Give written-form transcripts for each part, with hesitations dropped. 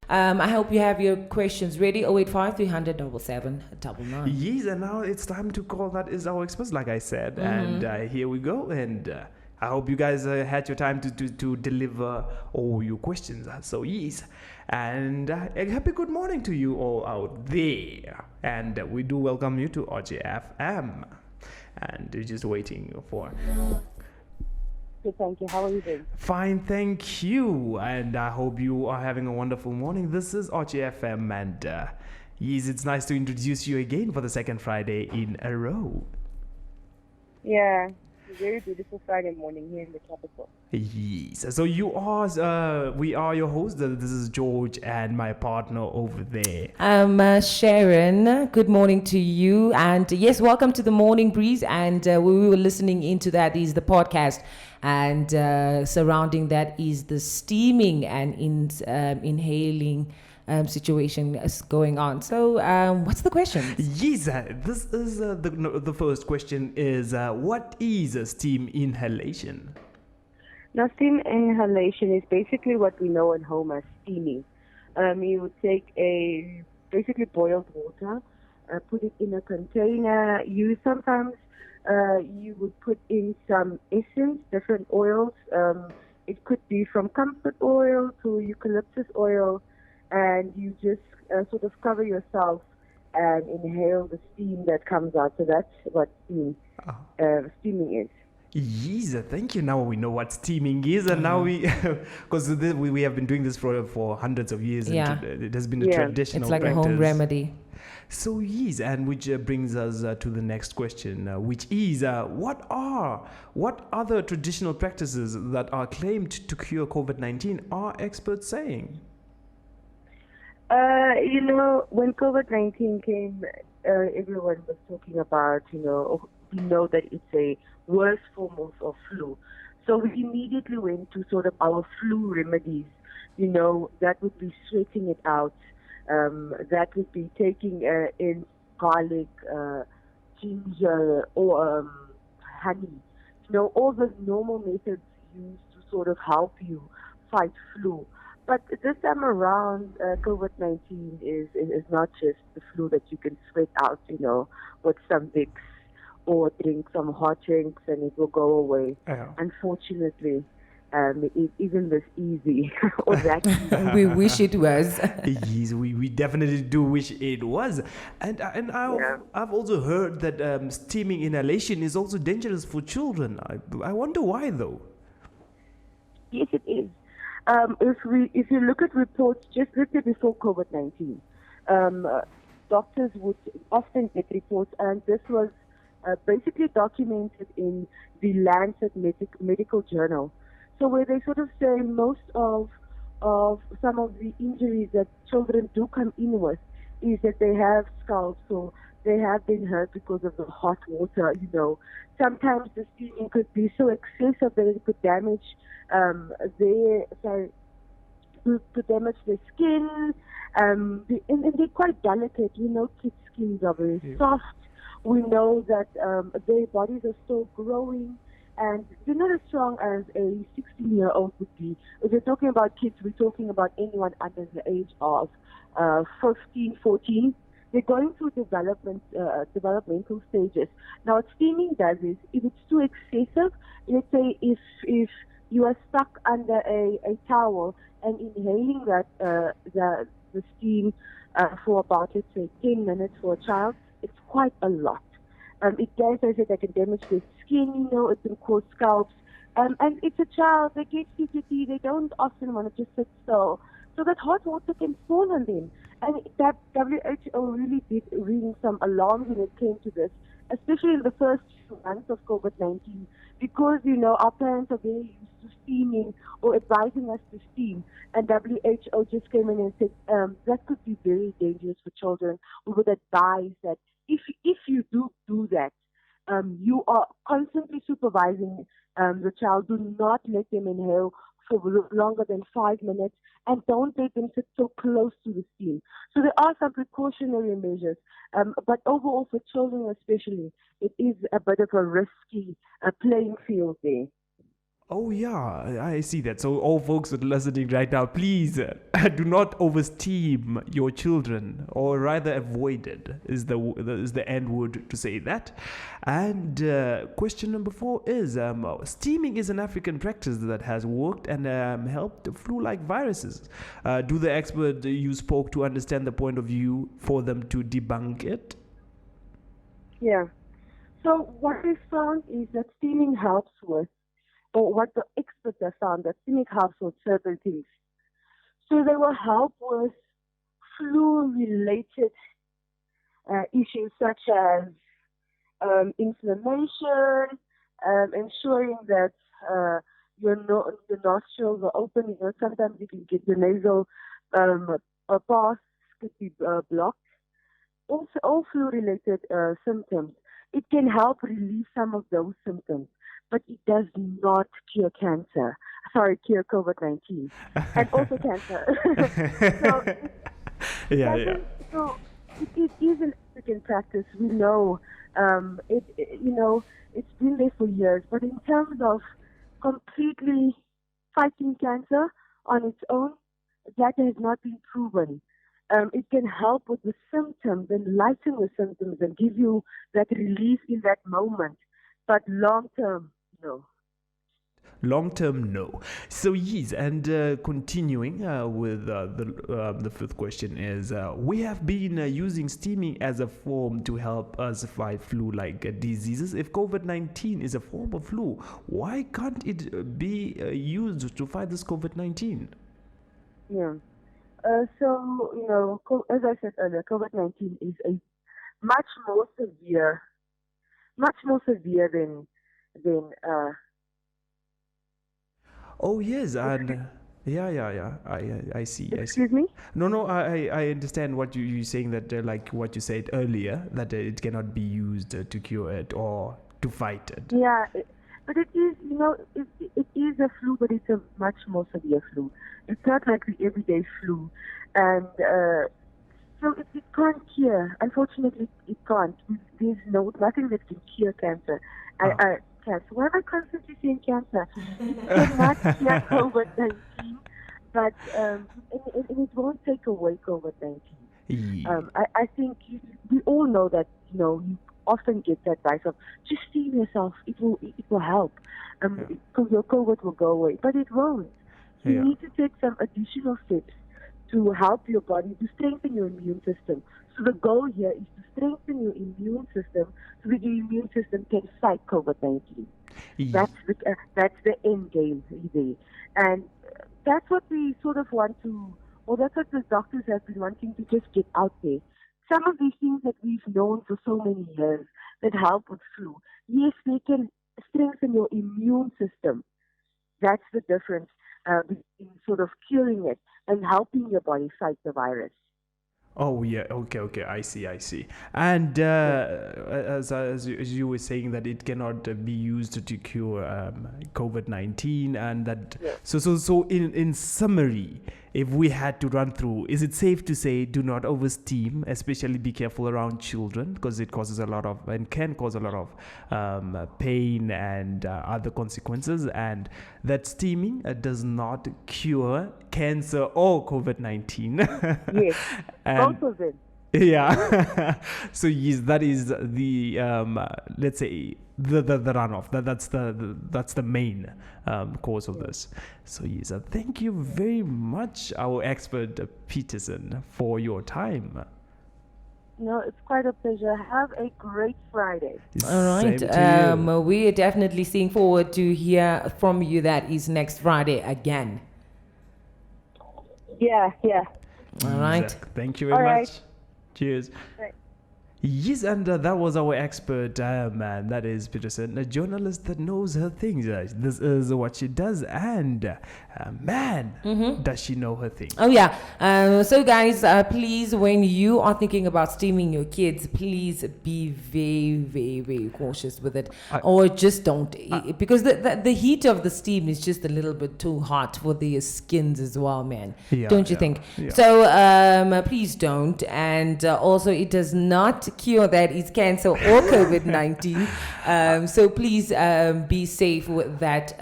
I hope you have your questions ready. 085 300 7799. Yes, and now it's time to call that is our experts, like I said. And here we go. And I hope you guys had your time to deliver all your questions. So, yes. And a happy good morning to you all out there. And we do welcome you to Otji FM. And we're just waiting for... Good, thank you. How are you doing? Fine, thank you. And I hope you are having a wonderful morning. This is Otji FM. And yes, it's nice to introduce you again for the second Friday in a row. Yeah, it's a very beautiful Friday morning here in the capital. Yes. So you are, we are your hosts. This is George and my partner over there. Sharon, good morning to you. And yes, welcome to the Morning Breeze. And we were listening into that is the podcast. And surrounding that is the steaming and inhaling situation is going on. So what's the question? Yes, this is the first question is what is steam inhalation? Now, steam inhalation is basically what we know at home as steaming. You would take basically boiled water, put it in a container. Sometimes you would put in some essence, different oils. It could be from comfort oil to eucalyptus oil, and you just sort of cover yourself and inhale the steam that comes out. So that's what steaming is. Yes, thank you. Now we know what steaming is, and now because we have been doing this for hundreds of years, and it has been a traditional It's like practice. a home remedy. So yes, and which brings us to the next question, which is what are the traditional practices that are claimed to cure COVID-19? Are experts saying? When COVID-19 came, everyone was talking about, we know that it's a worse form of flu. So we immediately went to sort of our flu remedies. That would be sweating it out. That would be taking in garlic, ginger, or honey. All the normal methods used to sort of help you fight flu. But this time around, COVID-19 is not just the flu that you can sweat out, with some Vicks or drink some hot drinks and it will go away. Yeah. Unfortunately, it isn't this easy or that easy. We wish it was. Yes, we definitely do wish it was. And I've also heard that steaming inhalation is also dangerous for children. I wonder why though. Yes, it is. If you look at reports just little before COVID-19, doctors would often get reports, and this was basically documented in the Lancet Medical Journal. So where they sort of say most of some of the injuries that children do come in with is that they have scalds, so they have been hurt because of the hot water. Sometimes the steaming could be so excessive that it could damage damage their skin, and they're quite delicate. Kids' skins are very soft. We know that their bodies are still growing, and they're not as strong as a 16-year-old would be. If you're talking about kids, we're talking about anyone under the age of 15, 14. They're going through developmental stages. Now, what steaming does is, if it's too excessive, let's say if you are stuck under a towel and inhaling the steam for about, let's say, 10 minutes for a child, it's quite a lot. It does, as I said, that can damage their skin, it can cause scalps. And it's a child, they get fidgety, they don't often want to just sit still. So that hot water can fall on them. And that WHO really did ring some alarms when it came to this, especially in the first few months of COVID-19, because, our parents are very used to steaming or advising us to steam. And WHO just came in and said that could be very dangerous for children. We would advise that if you do that, you are constantly supervising the child. Do not let them inhale for longer than 5 minutes, and don't let them sit so close to the steam. So there are some precautionary measures, but overall for children especially, it is a bit of a risky playing field there. Oh yeah, I see that. So all folks that are listening right now, please do not oversteam your children, or rather avoid it. Is the end word to say that? And question number 4 is: steaming is an African practice that has worked and helped flu-like viruses. Do the expert you spoke to understand the point of view for them to debunk it? Yeah. So what we found is that steaming helps with, or what the experts have found, that steaming helps with certain things. So they will help with flu-related issues such as inflammation, ensuring that your nostrils are open. You know, sometimes you can get your nasal paths could be blocked. Also, all flu-related symptoms. It can help relieve some of those symptoms, but it does not cure cancer. Sorry, cure COVID-19 and also cancer. So it is an African practice. We know it's been there for years. But in terms of completely fighting cancer on its own, that has not been proven. It can help with the symptoms and lighten the symptoms and give you that relief in that moment. But long term, no. Long term, no. So yes, and continuing with the 5th question is: we have been using steaming as a form to help us fight flu-like diseases. If COVID-19 is a form of flu, why can't it be used to fight this COVID-19? Yeah. So, as I said earlier, COVID-19 is a much more severe than Oh yes, and yeah. I see. Excuse me? No. I understand what you're saying, that like what you said earlier, that it cannot be used to cure it or to fight it. Yeah, but it is, it is a flu, but it's a much more severe flu. It's not like the everyday flu, and so it can't cure. Unfortunately, it can't. There's nothing that can cure cancer. Cancer. Why am I constantly saying cancer? It cannot cure COVID-19, but and it won't take away COVID-19. Yeah. I think we all know that you often get the advice of just steam yourself. It will help. Because your COVID will go away, but it won't. You need to take some additional steps to help your body, to strengthen your immune system. So the goal here is to strengthen your immune system so that your immune system can fight COVID-19. That's the end game there. And that's what we sort of want to, or that's what the doctors have been wanting to just get out there. Some of these things that we've known for so many years that help with flu, yes, they can strengthen your immune system. That's the difference between sort of curing it and helping your body fight the virus. Oh yeah, okay. I see. And as you were saying, that it cannot be used to cure COVID-19, and that so in summary, if we had to run through, is it safe to say do not oversteam, especially be careful around children, because it causes a lot of and can cause a lot of pain and other consequences, and that steaming does not cure cancer or COVID-19. Yes, both of them. Yeah. So yes, that is the let's say the runoff. That's the main cause of this. So yes, thank you very much, our expert Petersen, for your time. No, it's quite a pleasure. Have a great Friday. All right. We are definitely seeing forward to hear from you. That is next Friday again. Yeah. All right. Thank you very much. Right. Cheers. Right. Yes, and that was our expert, man. That is Petersen, a journalist that knows her things. This is what she does, and does she know her things. Oh yeah. So guys, please, when you are thinking about steaming your kids, please be very, very, very cautious with it, or just don't, because the heat of the steam is just a little bit too hot for their skins as well, man. Don't you think? Yeah. So please don't, and also it does not cure that is cancer or COVID-19. So please be safe with that,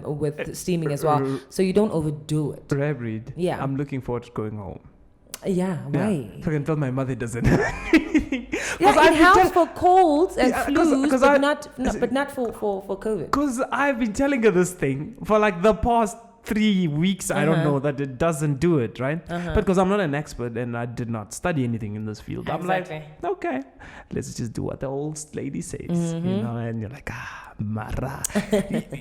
with steaming as well, so you don't overdo it. Reverend, Yeah. I'm looking forward to going home. Yeah, why? So I can tell my mother doesn't have anything. Yeah, it helps for colds and flus, but not for COVID. Because I've been telling her this thing for like the past 3 weeks. I don't know that it doesn't do it, right? But because I'm not an expert and I did not study anything in this field, I'm like, okay, let's just do what the old lady says, you know. And you're like, Mara,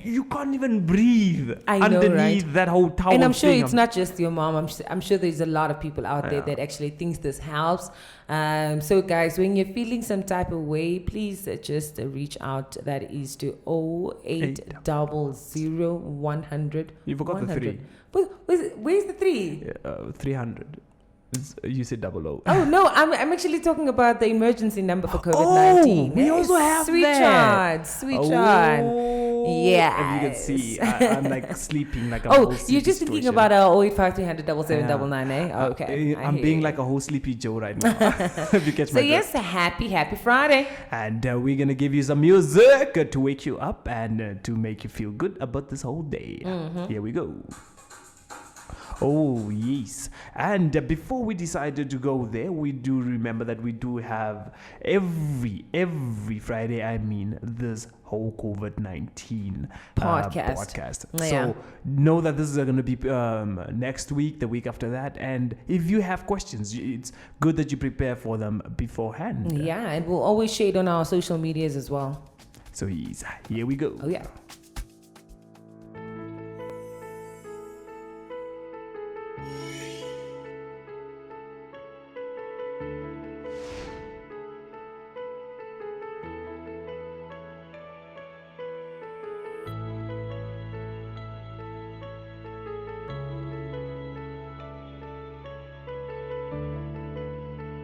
you can't even breathe underneath that whole towel. And I'm sure it's not just your mom. I'm sure there's a lot of people out there that actually thinks this helps. So guys, when you're feeling some type of way, please just reach out. That is to 0800 100. You forgot 100. the 3. Where's the 3? 300. You said 00. Oh no, I'm actually talking about the emergency number for COVID-19. We also have that. Sweet child. Yeah. If you can see, I'm like sleeping like a whole you're just thinking about 085 300 7799, eh? Okay. I'm being like a whole sleepy Joe right now. If you catch my yes, happy Friday. And we're going to give you some music to wake you up and to make you feel good about this whole day. Here we go. Oh, yes. And before we decided to go there, we do remember that we do have every Friday, this whole COVID-19 podcast. So know that this is going to be next week, the week after that. And if you have questions, it's good that you prepare for them beforehand. Yeah, and we'll always share it on our social medias as well. So yes, here we go. Oh, yeah.